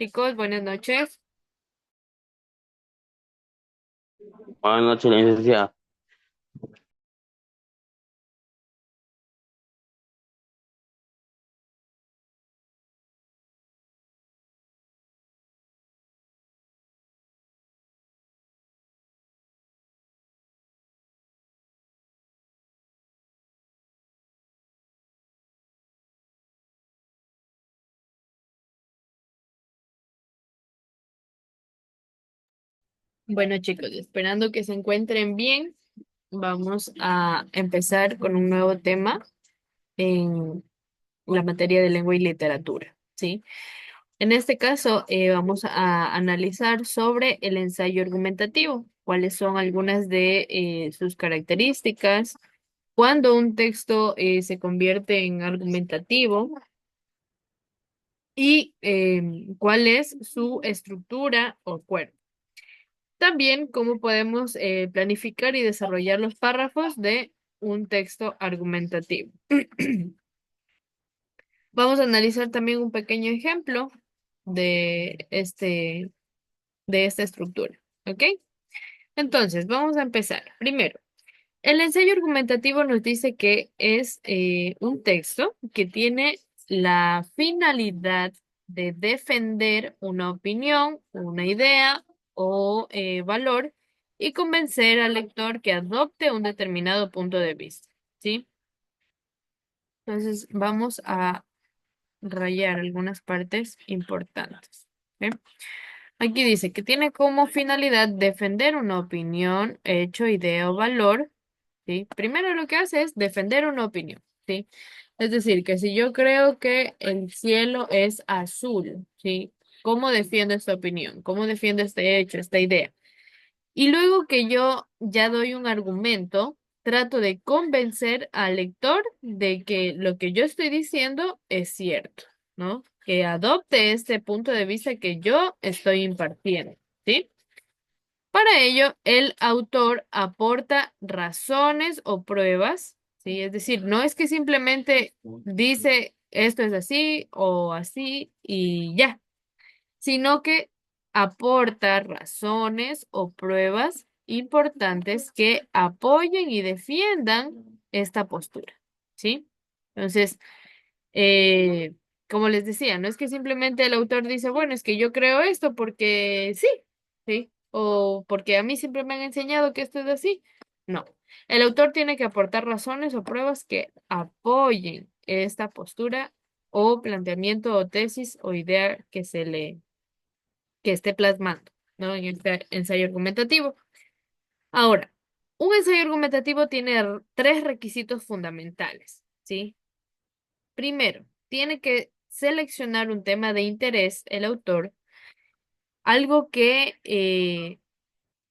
Chicos, buenas noches. Buenas noches, licenciada. Bueno, chicos, esperando que se encuentren bien, vamos a empezar con un nuevo tema en la materia de lengua y literatura, ¿sí? En este caso, vamos a analizar sobre el ensayo argumentativo, cuáles son algunas de sus características, cuándo un texto se convierte en argumentativo y cuál es su estructura o cuerpo. También cómo podemos planificar y desarrollar los párrafos de un texto argumentativo. Vamos a analizar también un pequeño ejemplo de de esta estructura. ¿Ok? Entonces, vamos a empezar. Primero, el ensayo argumentativo nos dice que es un texto que tiene la finalidad de defender una opinión, una idea o valor y convencer al lector que adopte un determinado punto de vista, ¿sí? Entonces, vamos a rayar algunas partes importantes. ¿Ok? Aquí dice que tiene como finalidad defender una opinión, hecho, idea o valor. ¿Sí? Primero lo que hace es defender una opinión, ¿sí? Es decir, que si yo creo que el cielo es azul, ¿sí? ¿Cómo defiendo esta opinión? ¿Cómo defiendo este hecho, esta idea? Y luego que yo ya doy un argumento, trato de convencer al lector de que lo que yo estoy diciendo es cierto, ¿no? Que adopte este punto de vista que yo estoy impartiendo, ¿sí? Para ello, el autor aporta razones o pruebas, ¿sí? Es decir, no es que simplemente dice esto es así o así y ya, sino que aporta razones o pruebas importantes que apoyen y defiendan esta postura, ¿sí? Entonces, eh, como les decía, no es que simplemente el autor dice, bueno, es que yo creo esto porque sí, ¿sí? O porque a mí siempre me han enseñado que esto es así. No, el autor tiene que aportar razones o pruebas que apoyen esta postura o planteamiento o tesis o idea que esté plasmando, ¿no? En este ensayo argumentativo. Ahora, un ensayo argumentativo tiene tres requisitos fundamentales, ¿sí? Primero, tiene que seleccionar un tema de interés el autor, algo que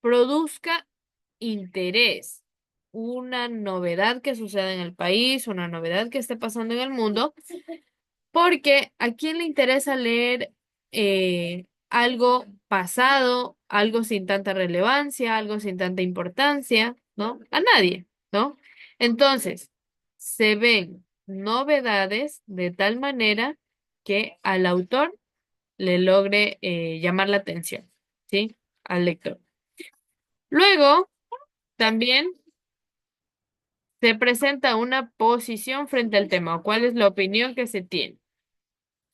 produzca interés, una novedad que suceda en el país, una novedad que esté pasando en el mundo, porque ¿a quién le interesa leer algo pasado, algo sin tanta relevancia, algo sin tanta importancia? ¿No? A nadie, ¿no? Entonces, se ven novedades de tal manera que al autor le logre llamar la atención, ¿sí? Al lector. Luego, también se presenta una posición frente al tema, o cuál es la opinión que se tiene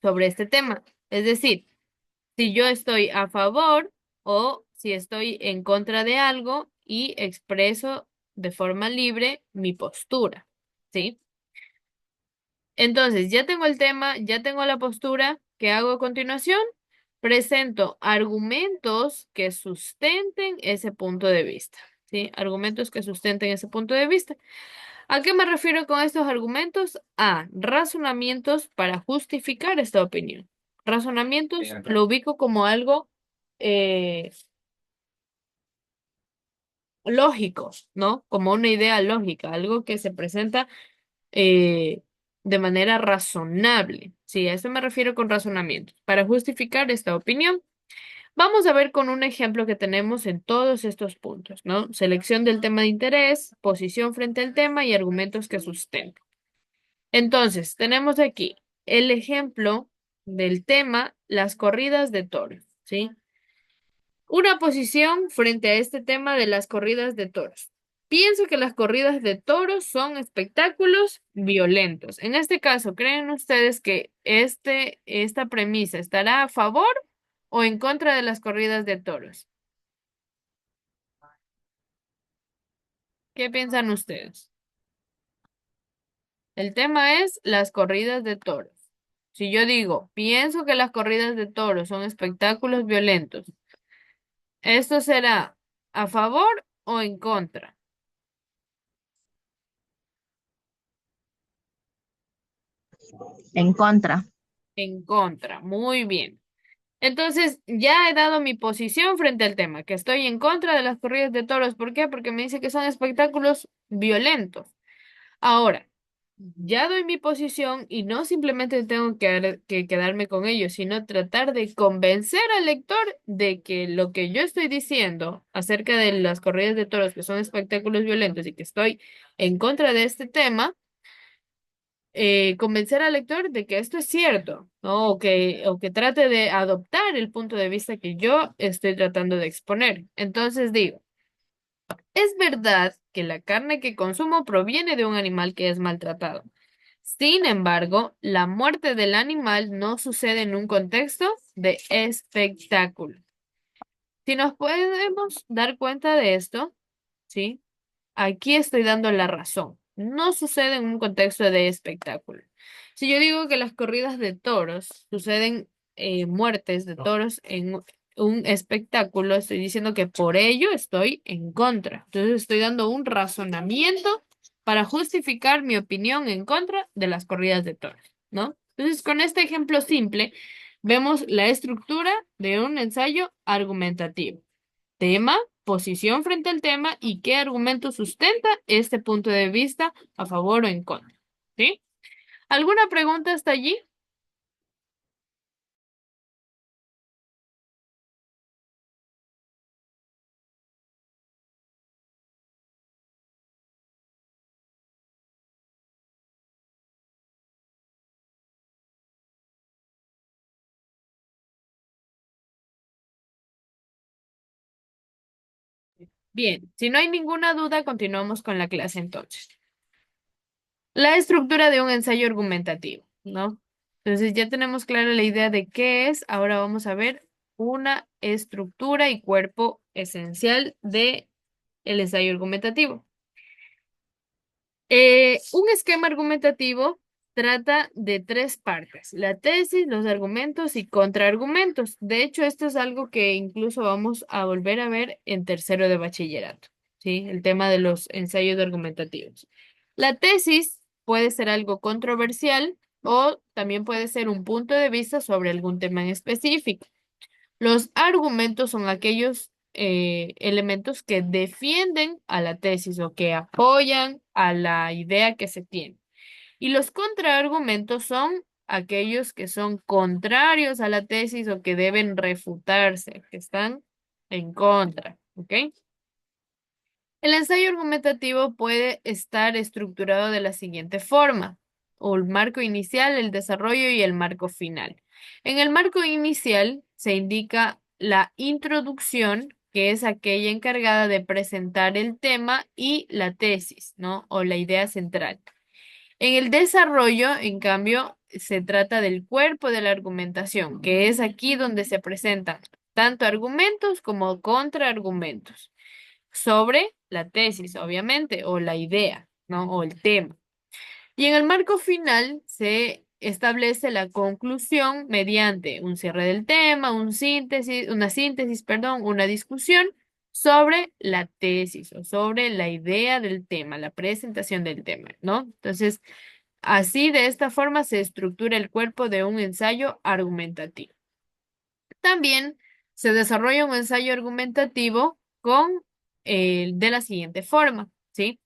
sobre este tema. Es decir, si yo estoy a favor o si estoy en contra de algo y expreso de forma libre mi postura, ¿sí? Entonces, ya tengo el tema, ya tengo la postura. ¿Qué hago a continuación? Presento argumentos que sustenten ese punto de vista, ¿sí? Argumentos que sustenten ese punto de vista. ¿A qué me refiero con estos argumentos? A razonamientos para justificar esta opinión. Razonamientos lo ubico como algo eh, lógico, ¿no? Como una idea lógica, algo que se presenta eh, de manera razonable. Sí, a eso me refiero con razonamientos. Para justificar esta opinión, vamos a ver con un ejemplo que tenemos en todos estos puntos, ¿no? Selección del tema de interés, posición frente al tema y argumentos que sustentan. Entonces, tenemos aquí el ejemplo. del tema las corridas de toros, ¿sí? Una posición frente a este tema de las corridas de toros. Pienso que las corridas de toros son espectáculos violentos. En este caso, ¿creen ustedes que esta premisa estará a favor o en contra de las corridas de toros? ¿Qué piensan ustedes? El tema es las corridas de toros. Si yo digo, pienso que las corridas de toros son espectáculos violentos, ¿esto será a favor o en contra? En contra. En contra. Muy bien. Entonces, ya he dado mi posición frente al tema, que estoy en contra de las corridas de toros. ¿Por qué? Porque me dice que son espectáculos violentos. Ahora, ya doy mi posición y no simplemente tengo que quedarme con ello, sino tratar de convencer al lector de que lo que yo estoy diciendo acerca de las corridas de toros, que son espectáculos violentos y que estoy en contra de este tema, convencer al lector de que esto es cierto, ¿no? O que trate de adoptar el punto de vista que yo estoy tratando de exponer. Entonces digo, es verdad que la carne que consumo proviene de un animal que es maltratado. Sin embargo, la muerte del animal no sucede en un contexto de espectáculo. Si nos podemos dar cuenta de esto, ¿sí? Aquí estoy dando la razón. No sucede en un contexto de espectáculo. Si yo digo que las corridas de toros suceden muertes de toros en un espectáculo, estoy diciendo que por ello estoy en contra. Entonces estoy dando un razonamiento para justificar mi opinión en contra de las corridas de toros, ¿no? Entonces, con este ejemplo simple, vemos la estructura de un ensayo argumentativo. Tema, posición frente al tema y qué argumento sustenta este punto de vista a favor o en contra. ¿Sí? ¿Alguna pregunta hasta allí? Bien, si no hay ninguna duda, continuamos con la clase entonces. La estructura de un ensayo argumentativo, ¿no? Entonces ya tenemos clara la idea de qué es. Ahora vamos a ver una estructura y cuerpo esencial de el ensayo argumentativo. Un esquema argumentativo trata de tres partes: la tesis, los argumentos y contraargumentos. De hecho, esto es algo que incluso vamos a volver a ver en tercero de bachillerato, ¿sí? El tema de los ensayos argumentativos. La tesis puede ser algo controversial o también puede ser un punto de vista sobre algún tema en específico. Los argumentos son aquellos elementos que defienden a la tesis o que apoyan a la idea que se tiene. Y los contraargumentos son aquellos que son contrarios a la tesis o que deben refutarse, que están en contra. ¿Ok? El ensayo argumentativo puede estar estructurado de la siguiente forma: o el marco inicial, el desarrollo y el marco final. En el marco inicial se indica la introducción, que es aquella encargada de presentar el tema y la tesis, ¿no? O la idea central. En el desarrollo, en cambio, se trata del cuerpo de la argumentación, que es aquí donde se presentan tanto argumentos como contraargumentos sobre la tesis, obviamente, o la idea, ¿no? O el tema. Y en el marco final se establece la conclusión mediante un cierre del tema, una síntesis, perdón, una discusión sobre la tesis o sobre la idea del tema, la presentación del tema, ¿no? Entonces, así de esta forma se estructura el cuerpo de un ensayo argumentativo. También se desarrolla un ensayo argumentativo de la siguiente forma, ¿sí?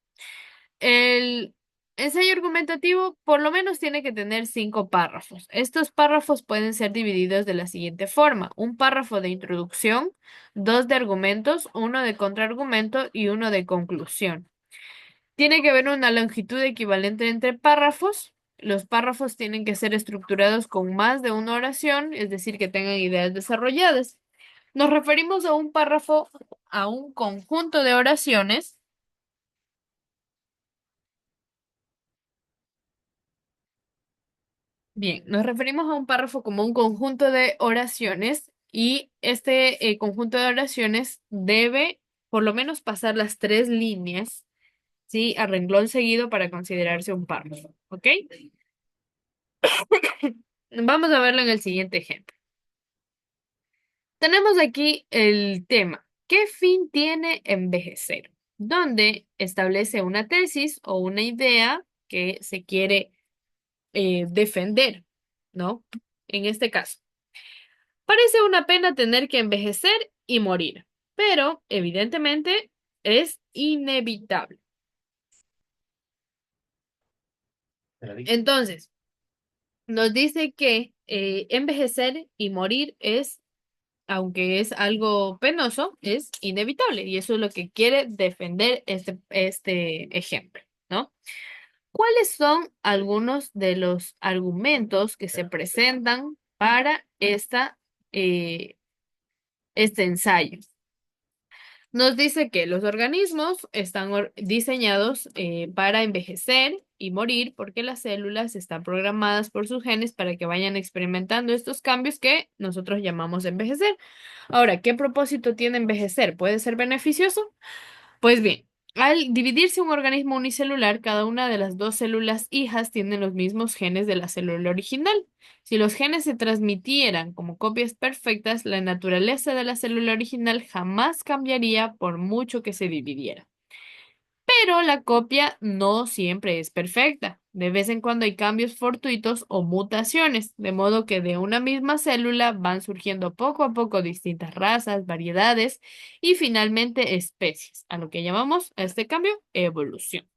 El ensayo argumentativo por lo menos tiene que tener 5 párrafos. Estos párrafos pueden ser divididos de la siguiente forma: un párrafo de introducción, dos de argumentos, uno de contraargumento y uno de conclusión. Tiene que haber una longitud equivalente entre párrafos los párrafos tienen que ser estructurados con más de una oración, es decir, que tengan ideas desarrolladas. Nos referimos a un párrafo, a un conjunto de oraciones. Bien, nos referimos a un párrafo como un conjunto de oraciones y este conjunto de oraciones debe por lo menos pasar las tres líneas, ¿sí? A renglón seguido para considerarse un párrafo, ¿ok? Vamos a verlo en el siguiente ejemplo. Tenemos aquí el tema. ¿Qué fin tiene envejecer? Donde establece una tesis o una idea que se quiere defender, ¿no? En este caso. Parece una pena tener que envejecer y morir, pero evidentemente es inevitable. Entonces, nos dice que envejecer y morir es, aunque es algo penoso, es inevitable y eso es lo que quiere defender este ejemplo, ¿no? ¿Cuáles son algunos de los argumentos que se presentan para este ensayo? Nos dice que los organismos están diseñados para envejecer y morir porque las células están programadas por sus genes para que vayan experimentando estos cambios que nosotros llamamos envejecer. Ahora, ¿qué propósito tiene envejecer? ¿Puede ser beneficioso? Pues bien, al dividirse un organismo unicelular, cada una de las dos células hijas tiene los mismos genes de la célula original. Si los genes se transmitieran como copias perfectas, la naturaleza de la célula original jamás cambiaría por mucho que se dividiera. Pero la copia no siempre es perfecta. De vez en cuando hay cambios fortuitos o mutaciones, de modo que de una misma célula van surgiendo poco a poco distintas razas, variedades y finalmente especies, a lo que llamamos a este cambio evolución.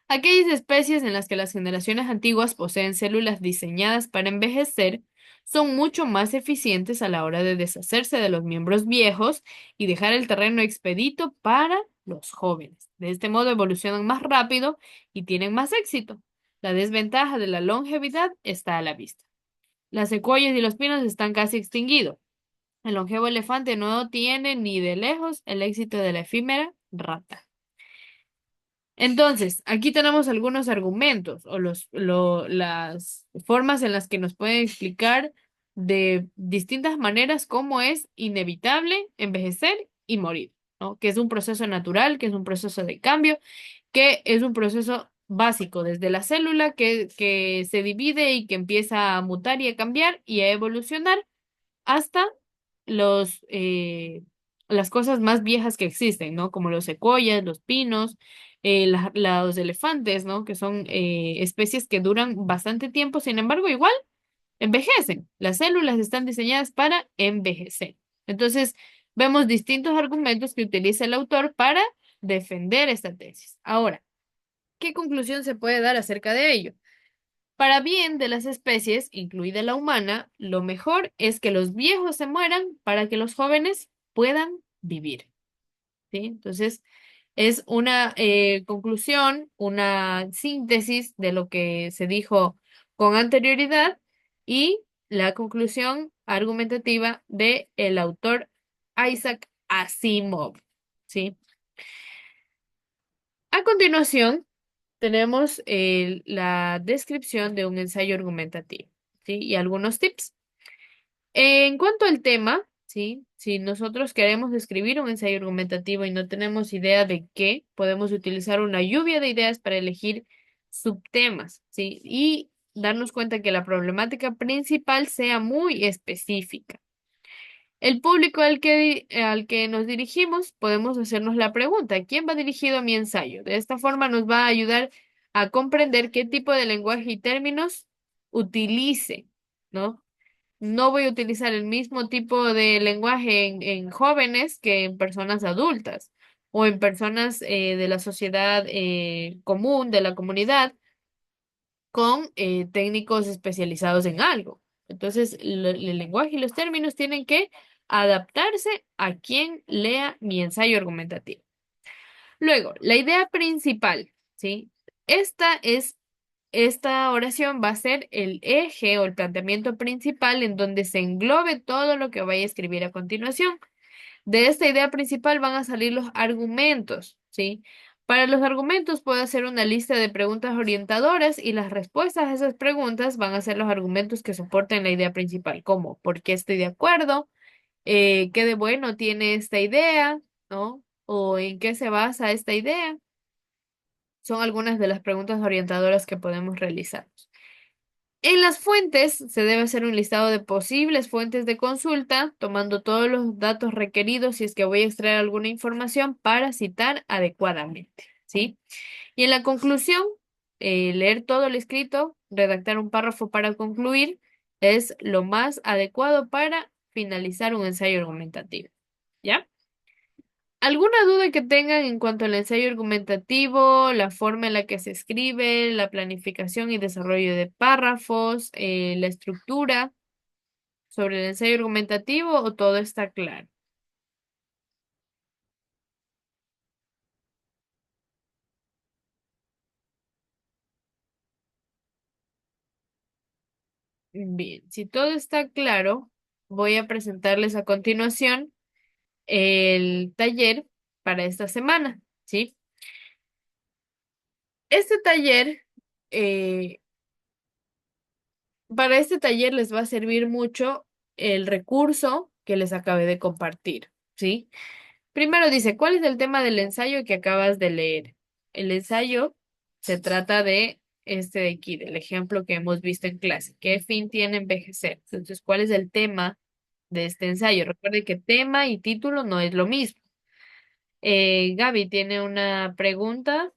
Aquellas especies en las que las generaciones antiguas poseen células diseñadas para envejecer son mucho más eficientes a la hora de deshacerse de los miembros viejos y dejar el terreno expedito para los jóvenes. De este modo evolucionan más rápido y tienen más éxito. La desventaja de la longevidad está a la vista. Las secuoyas y los pinos están casi extinguidos. El longevo elefante no tiene ni de lejos el éxito de la efímera rata. Entonces, aquí tenemos algunos argumentos o las formas en las que nos pueden explicar de distintas maneras cómo es inevitable envejecer y morir, ¿no? Que es un proceso natural, que es un proceso de cambio, que es un proceso básico desde la célula que se divide y que empieza a mutar y a cambiar y a evolucionar hasta los, eh, las cosas más viejas que existen, ¿no? Como los secuoyas, los pinos, los elefantes, ¿no? Que son especies que duran bastante tiempo, sin embargo, igual envejecen. Las células están diseñadas para envejecer. Entonces, vemos distintos argumentos que utiliza el autor para defender esta tesis. Ahora, ¿qué conclusión se puede dar acerca de ello? Para bien de las especies, incluida la humana, lo mejor es que los viejos se mueran para que los jóvenes puedan vivir. ¿Sí? Entonces, es una conclusión, una síntesis de lo que se dijo con anterioridad y la conclusión argumentativa de el autor Isaac Asimov. ¿Sí? A continuación, tenemos la descripción de un ensayo argumentativo, ¿sí? Y algunos tips. En cuanto al tema, ¿sí? Si nosotros queremos escribir un ensayo argumentativo y no tenemos idea de qué, podemos utilizar una lluvia de ideas para elegir subtemas, ¿sí? Y darnos cuenta que la problemática principal sea muy específica. El público al que nos dirigimos, podemos hacernos la pregunta, ¿quién va dirigido a mi ensayo? De esta forma nos va a ayudar a comprender qué tipo de lenguaje y términos utilice, ¿no? No voy a utilizar el mismo tipo de lenguaje en jóvenes que en personas adultas o en personas de la sociedad común, de la comunidad, con técnicos especializados en algo. Entonces, el lenguaje y los términos tienen que adaptarse a quien lea mi ensayo argumentativo. Luego, la idea principal, ¿sí? Esta es esta oración va a ser el eje o el planteamiento principal en donde se englobe todo lo que vaya a escribir a continuación. De esta idea principal van a salir los argumentos, ¿sí? Para los argumentos puedo hacer una lista de preguntas orientadoras y las respuestas a esas preguntas van a ser los argumentos que soporten la idea principal, como ¿por qué estoy de acuerdo? ¿Qué de bueno tiene esta idea? ¿No? ¿O en qué se basa esta idea? Son algunas de las preguntas orientadoras que podemos realizar. En las fuentes se debe hacer un listado de posibles fuentes de consulta, tomando todos los datos requeridos si es que voy a extraer alguna información para citar adecuadamente, ¿sí? Y en la conclusión, leer todo lo escrito, redactar un párrafo para concluir, es lo más adecuado para finalizar un ensayo argumentativo, ¿ya? ¿Alguna duda que tengan en cuanto al ensayo argumentativo, la forma en la que se escribe, la planificación y desarrollo de párrafos, la estructura sobre el ensayo argumentativo o todo está claro? Bien, si todo está claro, voy a presentarles a continuación el taller para esta semana, ¿sí? Este taller, eh, para este taller les va a servir mucho el recurso que les acabé de compartir, ¿sí? Primero dice, ¿cuál es el tema del ensayo que acabas de leer? El ensayo se trata de este de aquí, del ejemplo que hemos visto en clase. ¿Qué fin tiene envejecer? Entonces, ¿cuál es el tema de este ensayo? Recuerde que tema y título no es lo mismo. Gaby tiene una pregunta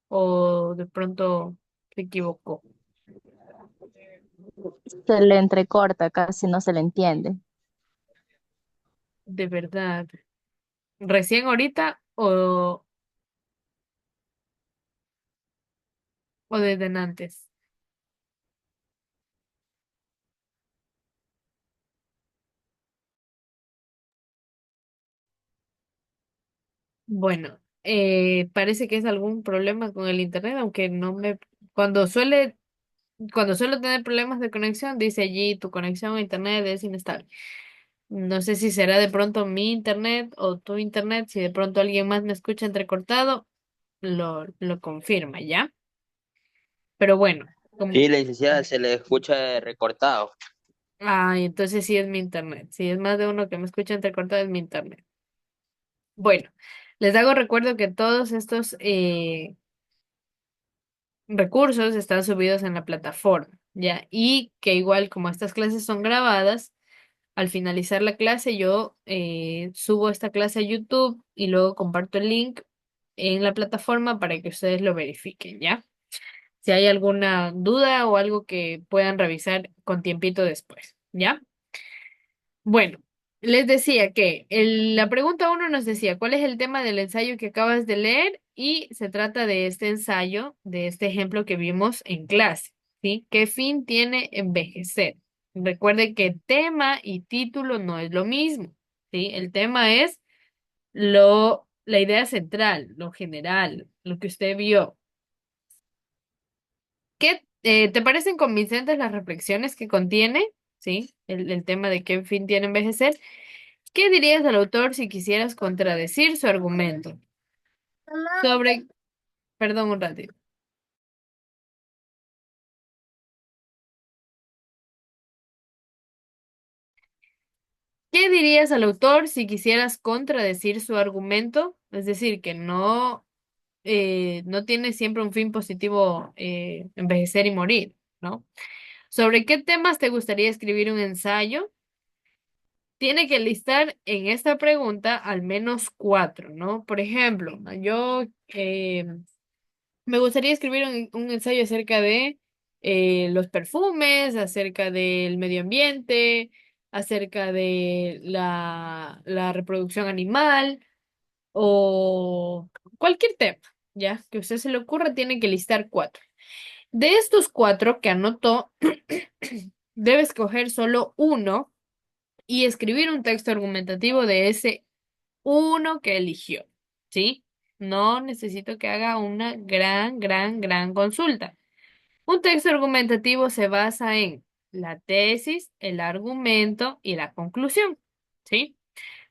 o de pronto se equivocó. Se le entrecorta, casi no se le entiende. De verdad. ¿Recién ahorita o desde antes? Bueno, parece que es algún problema con el internet, aunque no me... Cuando suele, cuando suelo tener problemas de conexión, dice allí tu conexión a internet es inestable. No sé si será de pronto mi internet o tu internet, si de pronto alguien más me escucha entrecortado, lo confirma, ¿ya? Pero bueno, como... Sí, la licenciada se le escucha recortado. Ay, entonces sí es mi internet. Si es más de uno que me escucha entrecortado, es mi internet. Bueno, les hago recuerdo que todos estos recursos están subidos en la plataforma, ¿ya? Y que igual como estas clases son grabadas, al finalizar la clase yo subo esta clase a YouTube y luego comparto el link en la plataforma para que ustedes lo verifiquen, ¿ya? Si hay alguna duda o algo que puedan revisar con tiempito después, ¿ya? Bueno, les decía que la pregunta uno nos decía, ¿cuál es el tema del ensayo que acabas de leer? Y se trata de este ensayo, de este ejemplo que vimos en clase, ¿sí? ¿Qué fin tiene envejecer? Recuerde que tema y título no es lo mismo, ¿sí? El tema es la idea central, lo general, lo que usted vio. ¿Qué, te parecen convincentes las reflexiones que contiene? ¿Sí? El tema de qué fin tiene envejecer. ¿Qué dirías al autor si quisieras contradecir su argumento? Sobre, perdón un ratito. ¿Qué dirías al autor si quisieras contradecir su argumento? Es decir, que no tiene siempre un fin positivo envejecer y morir, ¿no? ¿Sobre qué temas te gustaría escribir un ensayo? Tiene que listar en esta pregunta al menos cuatro, ¿no? Por ejemplo, yo me gustaría escribir un ensayo acerca de los perfumes, acerca del medio ambiente, acerca de la reproducción animal o cualquier tema, ¿ya? Que a usted se le ocurra, tiene que listar cuatro. De estos cuatro que anotó, debe escoger solo uno y escribir un texto argumentativo de ese uno que eligió, ¿sí? No necesito que haga una gran consulta. Un texto argumentativo se basa en la tesis, el argumento y la conclusión. ¿Sí?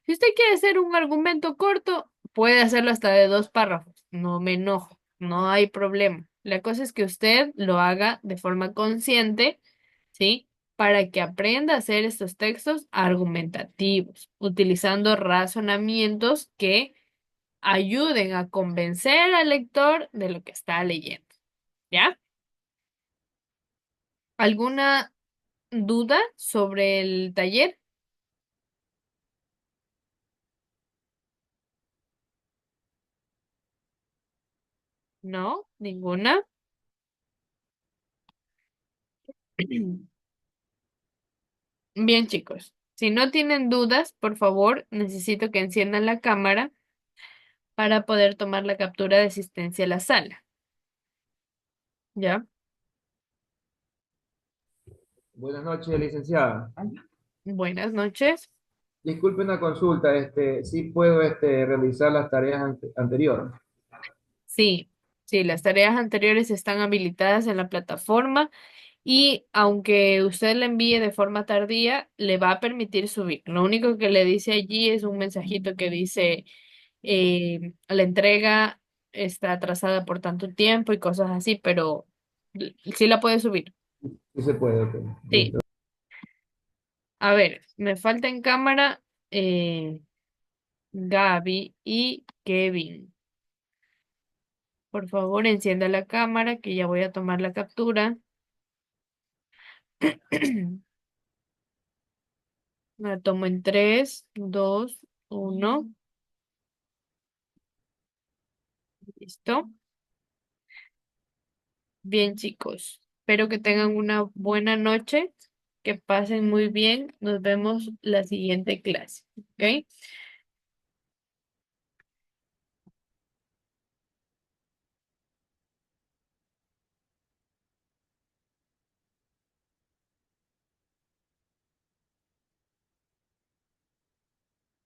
Si usted quiere hacer un argumento corto, puede hacerlo hasta de 2 párrafos. No me enojo, no hay problema. La cosa es que usted lo haga de forma consciente, ¿sí? Para que aprenda a hacer estos textos argumentativos, utilizando razonamientos que ayuden a convencer al lector de lo que está leyendo. ¿Ya? ¿Alguna duda sobre el taller? ¿No? ¿Ninguna? Bien, chicos. Si no tienen dudas, por favor, necesito que enciendan la cámara para poder tomar la captura de asistencia a la sala. ¿Ya? Buenas noches, licenciada. Buenas noches. Disculpe una consulta, sí puedo realizar las tareas anteriores. Sí, sí, las tareas anteriores están habilitadas en la plataforma y aunque usted la envíe de forma tardía, le va a permitir subir. Lo único que le dice allí es un mensajito que dice la entrega está atrasada por tanto tiempo y cosas así, pero sí la puede subir. Sí se puede, ok. Sí. Listo. A ver, me falta en cámara eh, Gaby y Kevin. Por favor, encienda la cámara que ya voy a tomar la captura. La tomo en 3, 2, 1. ¿Listo? Bien, chicos. Espero que tengan una buena noche, que pasen muy bien. Nos vemos la siguiente clase. ¿Ok?